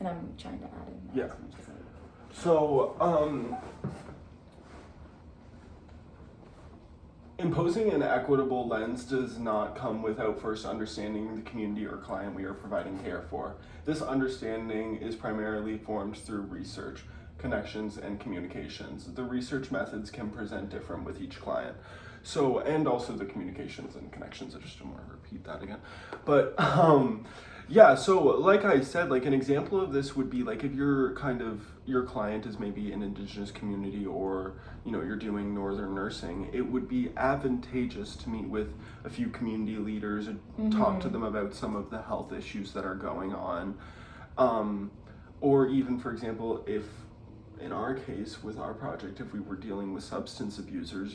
And I'm trying to add in Yeah. as much as I can. So, imposing an equitable lens does not come without first understanding the community or client we are providing care for. This understanding is primarily formed through research, connections, and communications. The research methods can present different with each client. So, and also the communications and connections, I just don't want to repeat that again. But, yeah, so like I said, like an example of this would be like if your client is maybe an Indigenous community, or you're doing northern nursing, it would be advantageous to meet with a few community leaders and talk to them about some of the health issues that are going on. Or even, for example, if in our case with our project, if we were dealing with substance abusers,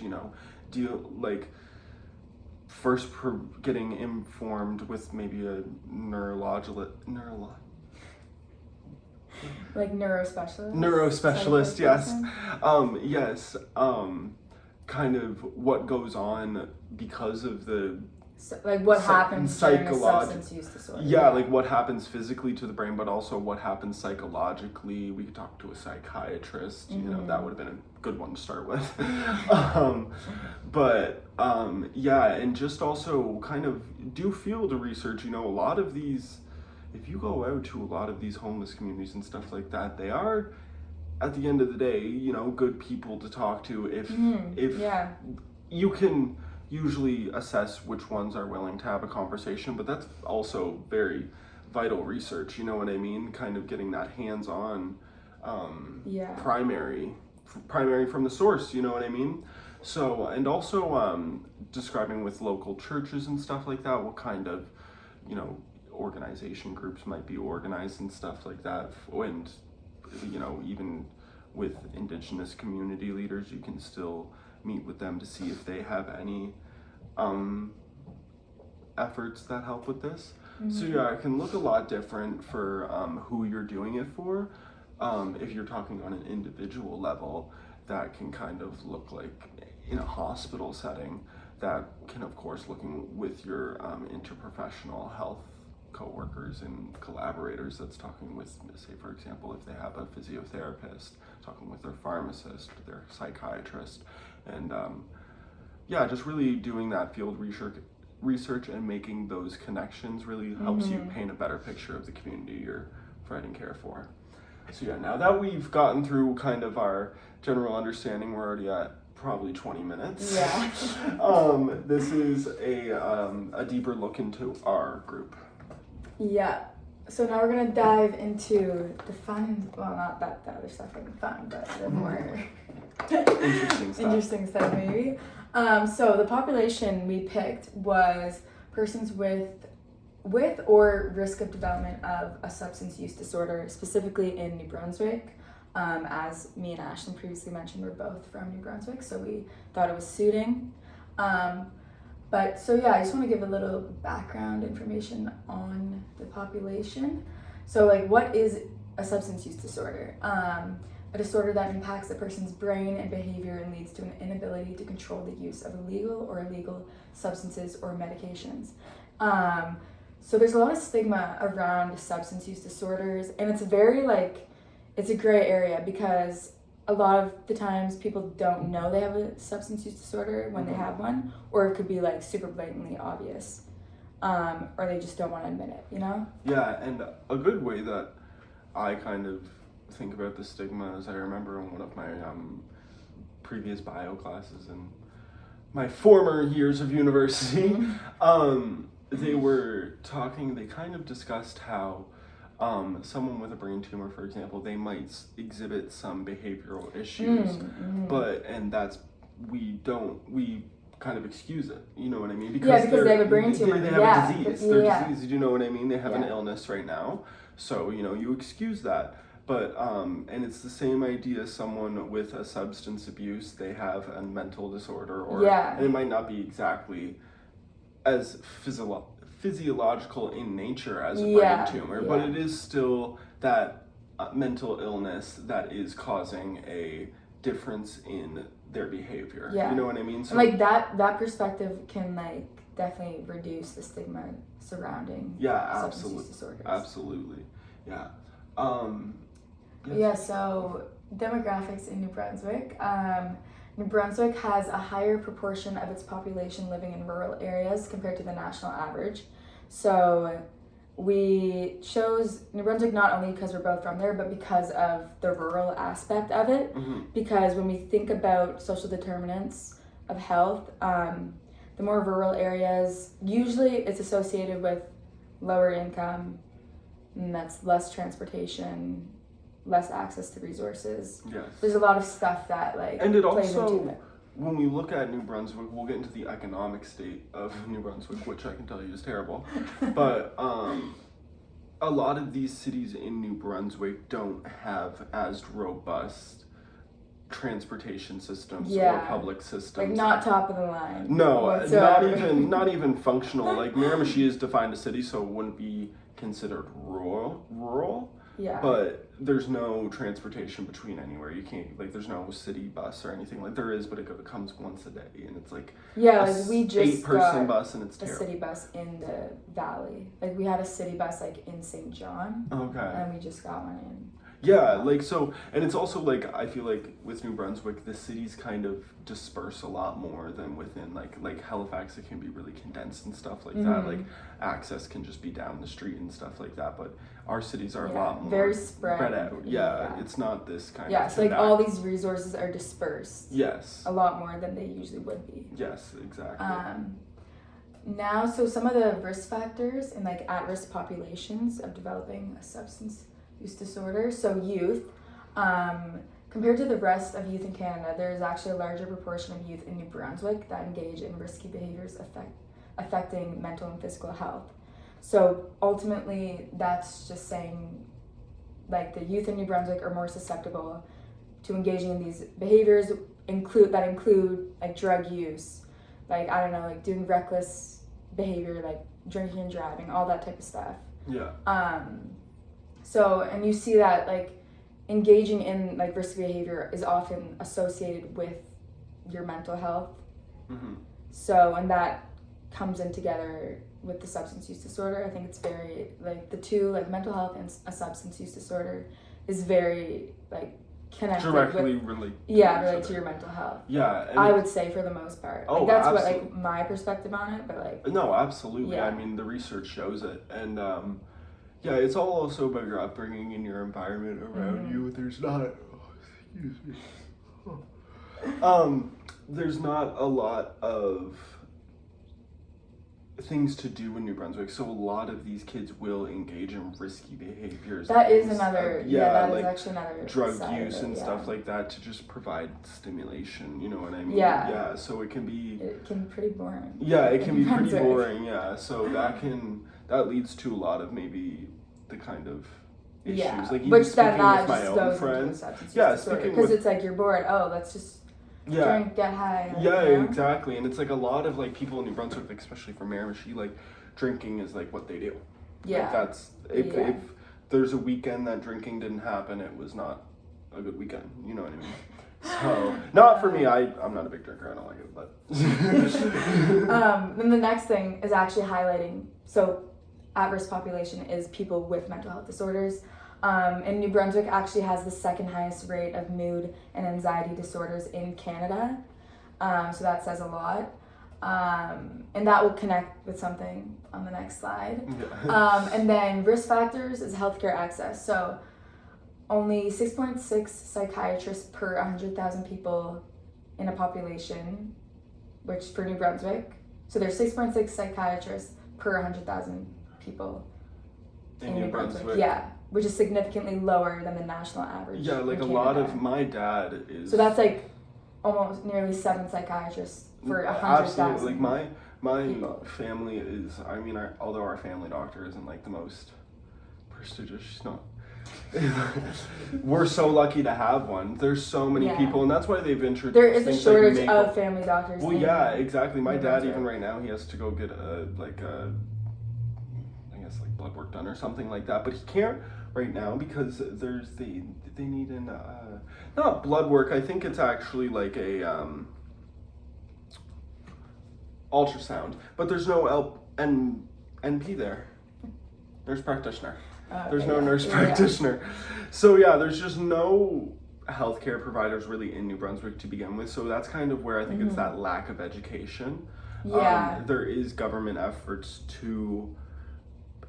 getting informed with maybe a neurospecialist, yes. Yes. Kind of what goes on because of the what happens during a substance use disorder. Yeah, like what happens physically to the brain, but also what happens psychologically. We could talk to a psychiatrist, that would have been a good one to start with. Yeah, and just also kind of do field research. A lot of these, if you go out to a lot of these homeless communities and stuff like that, they are, at the end of the day, good people to talk to if you can usually assess which ones are willing to have a conversation, but that's also very vital research, you know what I mean? Kind of getting that hands-on primary from the source, you know what I mean? So, and also describing with local churches and stuff like that, what kind of, organization groups might be organized and stuff like that. And, even with Indigenous community leaders, you can still meet with them to see if they have any efforts that help with this. So yeah, it can look a lot different for who you're doing it for. If you're talking on an individual level, that can kind of look like in a hospital setting. That can, of course, looking with your interprofessional health co-workers and collaborators, that's talking with, say, for example, if they have a physiotherapist, talking with their pharmacist, their psychiatrist, and just really doing that field research and making those connections really helps you paint a better picture of the community you're providing care for. So yeah, now that we've gotten through kind of our general understanding, we're already at probably 20 minutes. Yeah. This is a deeper look into our group. Yeah. So now we're gonna dive into the fun. Well, not that the other stuff isn't fun, but the more interesting stuff maybe. So the population we picked was persons with or risk of development of a substance use disorder, specifically in New Brunswick. As me and Ashlyn previously mentioned, we're both from New Brunswick, so we thought it was suiting. I just want to give a little background information on the population. So what is a substance use disorder? A disorder that impacts a person's brain and behavior and leads to an inability to control the use of illegal or illegal substances or medications. So there's a lot of stigma around substance use disorders, and it's very it's a gray area because a lot of the times people don't know they have a substance use disorder when they have one, or it could be super blatantly obvious, or they just don't want to admit it, Yeah, and a good way that I kind of think about the stigma is I remember in one of my previous bio classes in my former years of university, they kind of discussed how someone with a brain tumor, for example, they might exhibit some behavioral issues, we kind of excuse it, you know what I mean? Because they have a brain tumor. They have a disease. They're diseased, you know what I mean? They have an illness right now, so, you excuse that. But, and it's the same idea, someone with a substance abuse, they have a mental disorder, and it might not be exactly as physiological in nature as a brain tumor, but it is still that mental illness that is causing a difference in their behavior. You know what I mean? So that perspective can definitely reduce the stigma surrounding substance use disorders. Absolutely. Yeah. Yes. Yeah, so demographics in New Brunswick. New Brunswick has a higher proportion of its population living in rural areas compared to the national average. So we chose New Brunswick not only because we're both from there, but because of the rural aspect of it. Mm-hmm. Because when we think about social determinants of health, the more rural areas, usually it's associated with lower income, and that's less transportation, less access to resources. Yes. There's a lot of stuff that And it plays also, into it. when we look at New Brunswick, we'll get into the economic state of New Brunswick, which I can tell you is terrible. But a lot of these cities in New Brunswick don't have as robust transportation systems or public systems. Not top of the line. No, whatsoever. not even functional. Like Miramichi is defined a city, so it wouldn't be considered rural. Yeah. But there's no transportation between anywhere. You can't, like, there's no city bus or anything. Like, there is, but it comes once a day, and it's like we just 8-person bus, and it's a terrible. city bus in the valley. Like we had a city bus in St. John. Okay. And we just got one in. Yeah, like, so, and it's also, like, I feel like with New Brunswick, the cities kind of disperse a lot more than within, like Halifax, it can be really condensed and stuff like that. Like, access can just be down the street and stuff like that, but our cities are a lot more very spread out. Yeah, it's not this kind of... Yeah, so, all these resources are dispersed. Yes. A lot more than they usually would be. Yes, exactly. Now, so some of the risk factors in, at-risk populations of developing a substance use disorder. So youth, compared to the rest of youth in Canada, there is actually a larger proportion of youth in New Brunswick that engage in risky behaviors affecting mental and physical health. So ultimately, that's just saying, the youth in New Brunswick are more susceptible to engaging in these behaviors that include drug use, doing reckless behavior, drinking and driving, all that type of stuff. Yeah. So, and you see that engaging in risky behavior is often associated with your mental health. Mm-hmm. So, and that comes in together with the substance use disorder. I think it's very the two, mental health and a substance use disorder is very connected directly related to your mental health. Yeah, I would say for the most part. Oh, that's absolutely. what my perspective on it, but no, absolutely. Yeah. I mean, the research shows it, and yeah, it's all also about your upbringing and your environment around you. There's not, excuse me. There's not a lot of things to do in New Brunswick, so a lot of these kids will engage in risky behaviors. That is another, that is like actually another drug side use of it, and stuff like that to just provide stimulation. You know what I mean? Yeah. Yeah. So it can be pretty boring. Yeah, it can be pretty Brunswick. boring. Yeah. So that leads to a lot of maybe the kind of issues. Yeah. Like even Which speaking that with my just own goes friends. into substance Yeah, use disorder, speaking because with it's you're bored. Oh, let's just drink, get high. Yeah, you know? exactly. And it's a lot of people in New Brunswick, especially for Miramichi, drinking is what they do. Yeah. That's if there's a weekend that drinking didn't happen, it was not a good weekend. You know what I mean? So not for me. I'm not a big drinker. I don't like it, but. Then the next thing is actually highlighting. So, at-risk population is people with mental health disorders. And New Brunswick actually has the second highest rate of mood and anxiety disorders in Canada. So that says a lot. And that will connect with something on the next slide. Yeah. And then risk factors is healthcare access. So only 6.6 psychiatrists per 100,000 people in a population, which for New Brunswick. So there's 6.6 psychiatrists per 100,000 people in New Brunswick. Yeah, which is significantly lower than the national average. Yeah, a lot of my dad is. So that's almost nearly 7 psychiatrists for 100,000. Absolutely, my people. family is. I mean, although our family doctor isn't the most prestigious, she's not. We're so lucky to have one. There's so many people, and that's why they've introduced. There is a things shortage of family doctors. Well, yeah, exactly. My dad, Brunswick. even right now, he has to go get a I guess blood work done or something like that, but he can't right now because they need an not blood work. I think it's actually a ultrasound, but there's no NP there. Nurse practitioner. There's no nurse practitioner. So yeah, there's just no healthcare providers really in New Brunswick to begin with. So that's kind of where I think it's that lack of education. Yeah. There is government efforts to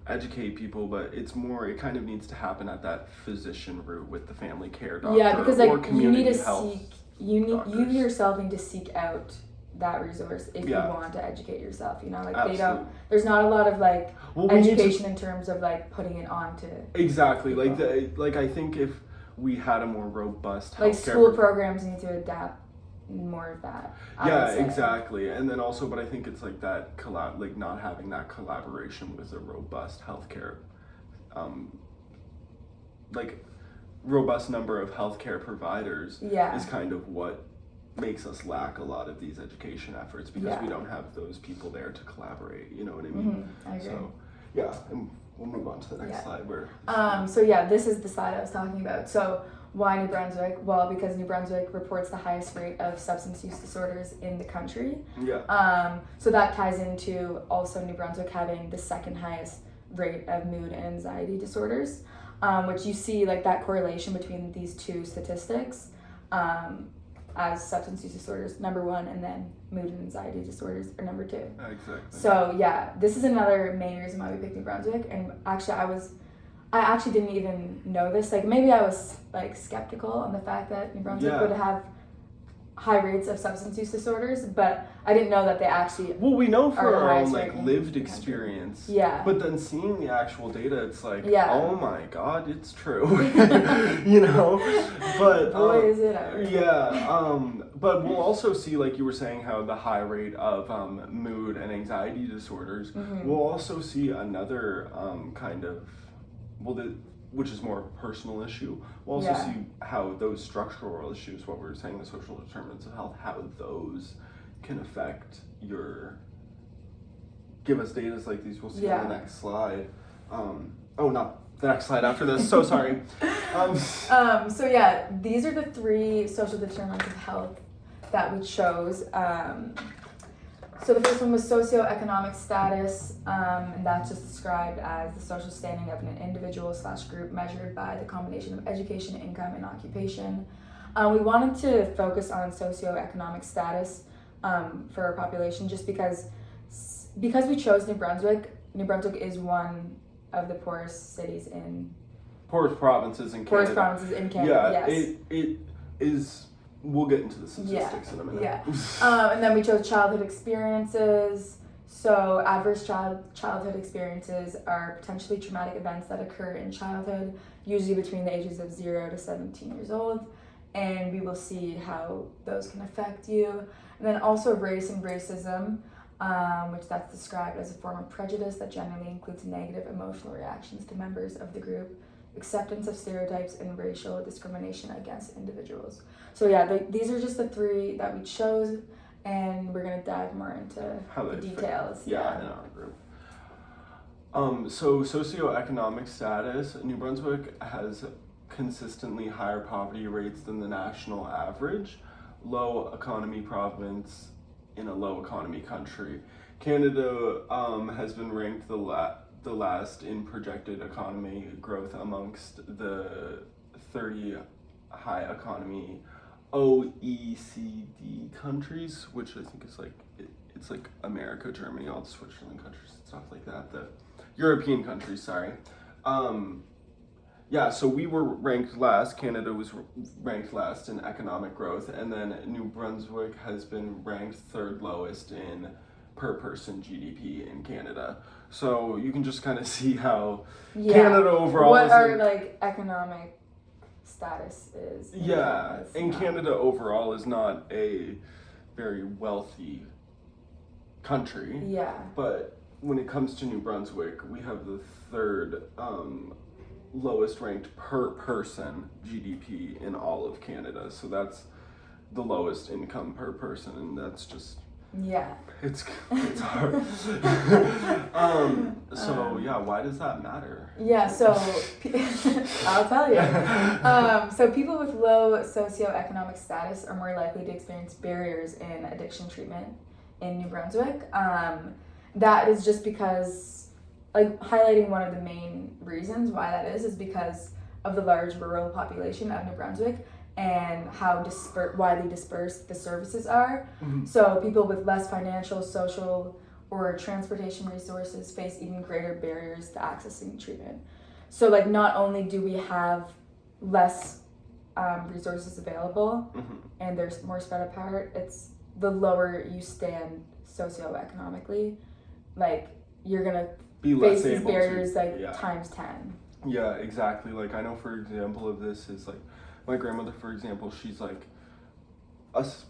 educate people, but it's more, it kind of needs to happen at that physician route with the family care doctor. Yeah, because like or community you need to health seek, you doctors. yourself need to seek out that resource if you want to educate yourself, you know, like Absolutely. they don't, there's not a lot of like we education in terms of like putting it on to exactly people. like I think if we had a more robust like healthcare school programs need to adapt more of that. I would say. Exactly. And then also, but I think it's like that like not having that collaboration with a robust healthcare like robust number of healthcare providers is kind of what makes us lack a lot of these education efforts, because we don't have those people there to collaborate, you know what I mean? I agree. So and we'll move on to the next slide where so this is the slide I was talking about. So why New Brunswick? Well, because New Brunswick reports the highest rate of substance use disorders in the country. So that ties into also New Brunswick having the second highest rate of mood and anxiety disorders, which you see like that correlation between these two statistics as substance use disorders number one, and then mood and anxiety disorders are number two. Exactly. So this is another main reason why we picked New Brunswick. And actually I actually didn't even know this. Like maybe I was like skeptical on the fact that New Brunswick would have high rates of substance use disorders, but I didn't know that they actually we know for our own like rate lived experience. But then seeing the actual data, it's like, oh my God, it's true. You know? But boy is it ever. but we'll also see, like you were saying, how the high rate of mood and anxiety disorders. We'll also see another kind of which is more personal issue. We'll also see how those structural issues, what we were saying, the social determinants of health, how those can affect give us data like these. We'll see on the next slide. Not the next slide after this. So sorry. These are the three social determinants of health that we chose. So the first one was socioeconomic status, and that's just described as the social standing of an individual/group measured by the combination of education, income, and occupation. We wanted to focus on socioeconomic status for our population just because we chose New Brunswick. New Brunswick is one of the poorest provinces in Canada. It is. We'll get into the statistics in a minute. And then we chose childhood experiences. So adverse childhood experiences are potentially traumatic events that occur in childhood, usually between the ages of 0 to 17 years old. And we will see how those can affect you. And then also race and racism, which that's described as a form of prejudice that generally includes negative emotional reactions to members of the group, acceptance of stereotypes, and racial discrimination against individuals. So these are just the three that we chose, and we're going to dive more into the details. In our group. So socioeconomic status, New Brunswick has consistently higher poverty rates than the national average. Low economy province in a low economy country. Canada has been ranked the last in projected economy growth amongst the 30 high economy OECD countries, which I think is it's like America, Germany, all the Switzerland countries and stuff like that. The European countries, sorry. So we were ranked last. Canada was ranked last in economic growth, and then New Brunswick has been ranked third lowest in per person GDP in Canada. So you can just kind of see how Canada overall what our economic status is. Canada overall is not a very wealthy country. But when it comes to New Brunswick, we have the third lowest ranked per person GDP in all of Canada. So that's the lowest income per person, and that's just it's hard. Why does that matter? So I'll tell you. So people with low socioeconomic status are more likely to experience barriers in addiction treatment in New Brunswick. That is just because like highlighting one of the main reasons why that is because of the large rural population of New Brunswick and how widely dispersed the services are. Mhm. So people with less financial, social, or transportation resources face even greater barriers to accessing treatment. So like not only do we have less resources available Mhm. and they're more spread apart, it's the lower you stand socioeconomically, like you're gonna Be less face these able barriers to, like yeah. times 10. Yeah, exactly. Like I know, for example, of this is like my grandmother, for example. She's like us,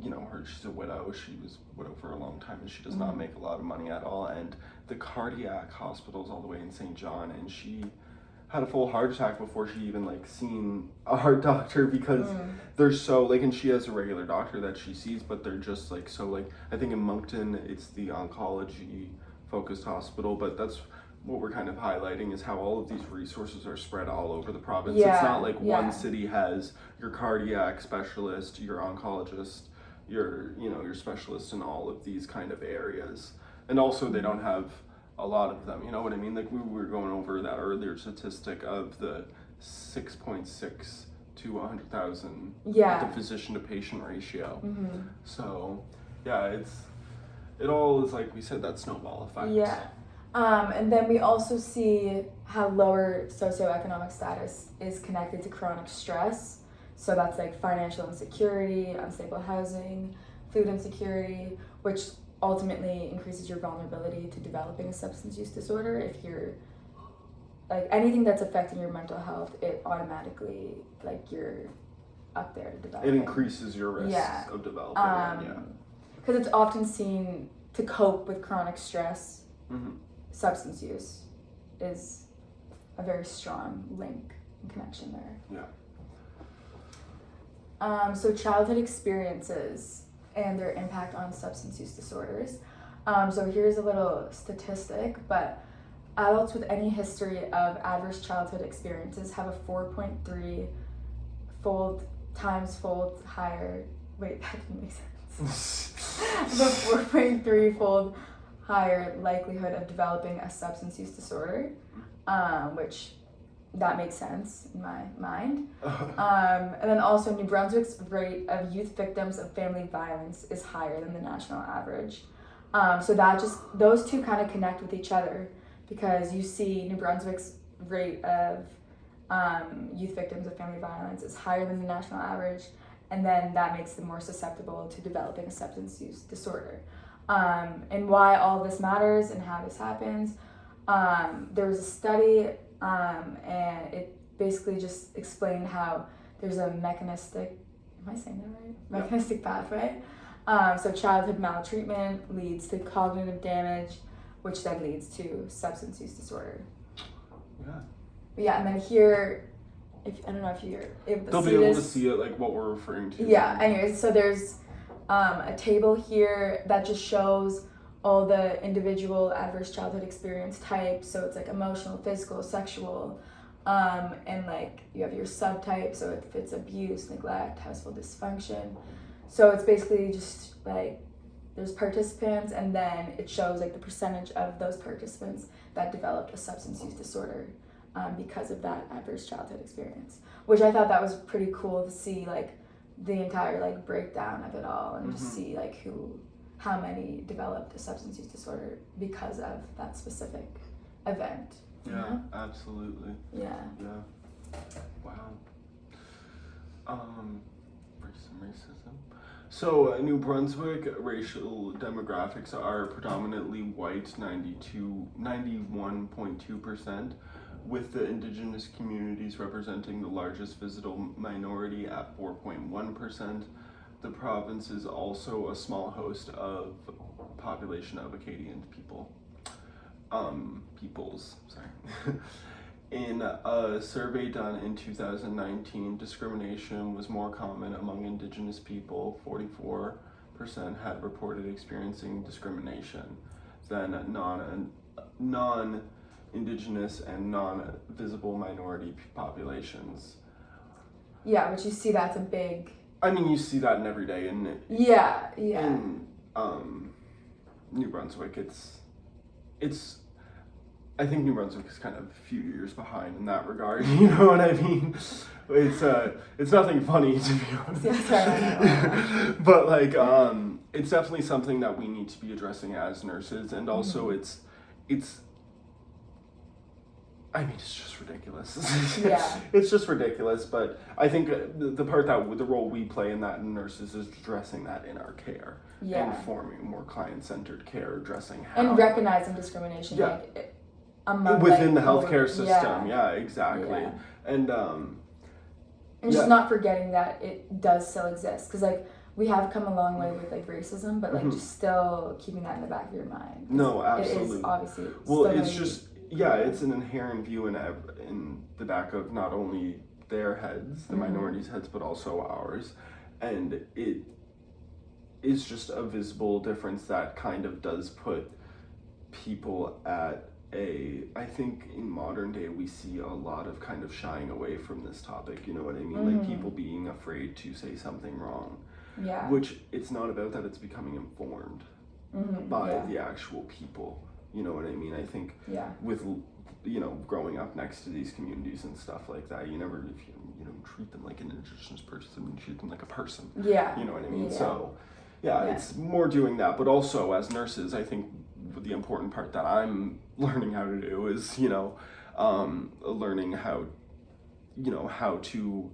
she's a widow. She was widowed for a long time, and she does not make a lot of money at all. And the cardiac hospital's all the way in St. John, and she had a full heart attack before she even like seen a heart doctor because they're so like, and she has a regular doctor that she sees, but they're just like so like, I think in Moncton it's the oncology focused hospital, but that's what we're kind of highlighting is how all of these resources are spread all over the province. Yeah, it's not like yeah. one city has your cardiac specialist, your oncologist, your specialist in all of these kind of areas. And also they don't have a lot of them, you know what I mean? Like we were going over that earlier statistic of the 6.6 to 100,000 Yeah. the physician to patient ratio. Mm-hmm. So yeah, it all is like we said, that snowball effect. Yeah. And then we also see how lower socioeconomic status is connected to chronic stress. So that's like financial insecurity, unstable housing, food insecurity, which ultimately increases your vulnerability to developing a substance use disorder. If you're like anything that's affecting your mental health, it automatically like you're up there to develop. It increases your risk Yeah. of developing. Because it's often seen to cope with chronic stress. Mm-hmm. Substance use is a very strong link and connection there. Yeah. So childhood experiences and their impact on substance use disorders. So here's a little statistic, but adults with any history of adverse childhood experiences have a 4.3 fold higher, wait, that didn't make sense. The 4.3 fold higher likelihood of developing a substance use disorder, which that makes sense in my mind. And then also New Brunswick's rate of youth victims of family violence is higher than the national average. So those two kind of connect with each other because you see New Brunswick's rate of youth victims of family violence is higher than the national average, and then that makes them more susceptible to developing a substance use disorder. And why all this matters and how this happens. There was a study and it basically just explained how there's a mechanistic pathway. So childhood maltreatment leads to cognitive damage, which then leads to substance use disorder. Yeah. But yeah, and then here, I don't know if you're able to They'll see be able this. to see it, like what we're referring to. Yeah, anyways, so there's a table here that just shows all the individual adverse childhood experience types. So it's like emotional, physical, sexual, and like you have your subtype, so if it's abuse, neglect, household dysfunction. So it's basically just like there's participants, and then it shows like the percentage of those participants that developed a substance use disorder because of that adverse childhood experience, which I thought that was pretty cool to see, like the entire like breakdown of it all, and just see like how many developed a substance use disorder because of that specific event. Yeah, absolutely. Yeah. Wow. Racism. So New Brunswick racial demographics are predominantly white, 91.2%, with the Indigenous communities representing the largest visible minority at 4.1%. The province is also a small host of population of Acadian peoples. In a survey done in 2019, discrimination was more common among Indigenous people. 44% had reported experiencing discrimination than non-Indigenous and non-visible minority populations. Yeah, which you see that's a big... I mean, you see that in every day in New Brunswick. It's I think New Brunswick is kind of a few years behind in that regard. You know what I mean? It's nothing funny, to be honest. Yeah, sorry. But like it's definitely something that we need to be addressing as nurses, and also it's I mean, it's just ridiculous. Yeah. It's just ridiculous, but I think the part that the role we play in that in nurses is addressing that in our care. Yeah. And forming more client-centered care, addressing how... And recognizing discrimination, Yeah. like, among, within like, the healthcare system. Yeah. Yeah, exactly. Yeah. And, And yeah. just not forgetting that it does still exist. Because, like, we have come a long way with, like, racism, but, like, just still keeping that in the back of your mind. No, absolutely. It is obviously... Well, still it's gonna just... Yeah, it's an inherent view in the back of not only their heads, the minorities' heads, but also ours. And it is just a visible difference that kind of does put people at I think in modern day we see a lot of kind of shying away from this topic, you know what I mean? Like people being afraid to say something wrong. Yeah. Which it's not about that, it's becoming informed by the actual people. You know what I mean? I think with, you know, growing up next to these communities and stuff like that, you never, if you know, treat them like an indigenous person, you treat them like a person. Yeah. You know what I mean? Yeah. So, it's more doing that. But also as nurses, I think the important part that I'm learning how to do is, you know, learning how, you know, how to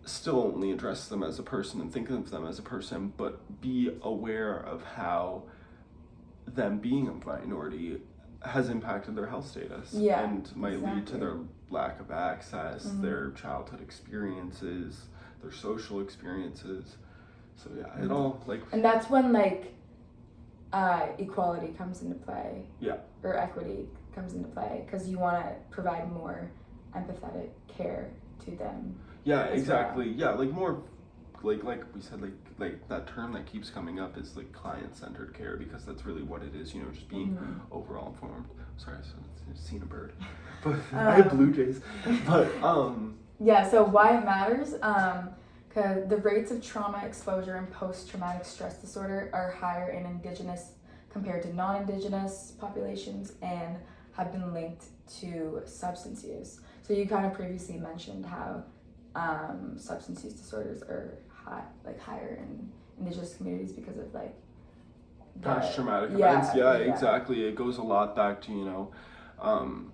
still only address them as a person and think of them as a person, but be aware of how them being a minority has impacted their health status and might lead to their lack of access, their childhood experiences, their social experiences. So it all like... And that's when like equality comes into play. Yeah. Or equity comes into play, because you want to provide more empathetic care to them. Yeah, exactly. Well. Yeah, like more... Like we said, like that term that keeps coming up is like client-centered care, because that's really what it is, you know, just being overall informed. Sorry, I've seen a bird, but I have blue jays. But yeah, so why it matters, because the rates of trauma exposure and post-traumatic stress disorder are higher in Indigenous compared to non-Indigenous populations, and have been linked to substance use. So you kind of previously mentioned how substance use disorders are higher in Indigenous communities because of like past traumatic events. Yeah, exactly. It goes a lot back to, you know,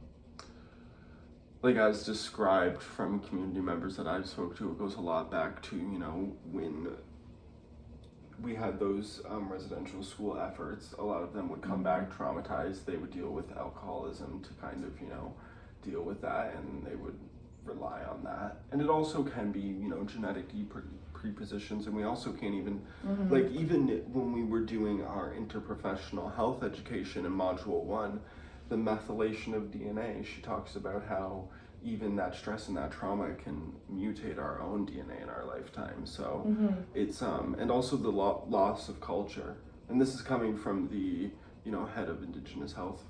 like as described from community members that I've spoke to, it goes a lot back to, you know, when we had those residential school efforts, a lot of them would come back traumatized. They would deal with alcoholism to kind of, you know, deal with that, and they would rely on that. And it also can be, you know, genetic prepositions, and we also can't even like, even when we were doing our interprofessional health education in module 1, the methylation of DNA, she talks about how even that stress and that trauma can mutate our own DNA in our lifetime. So it's and also the loss of culture, and this is coming from the, you know, head of Indigenous health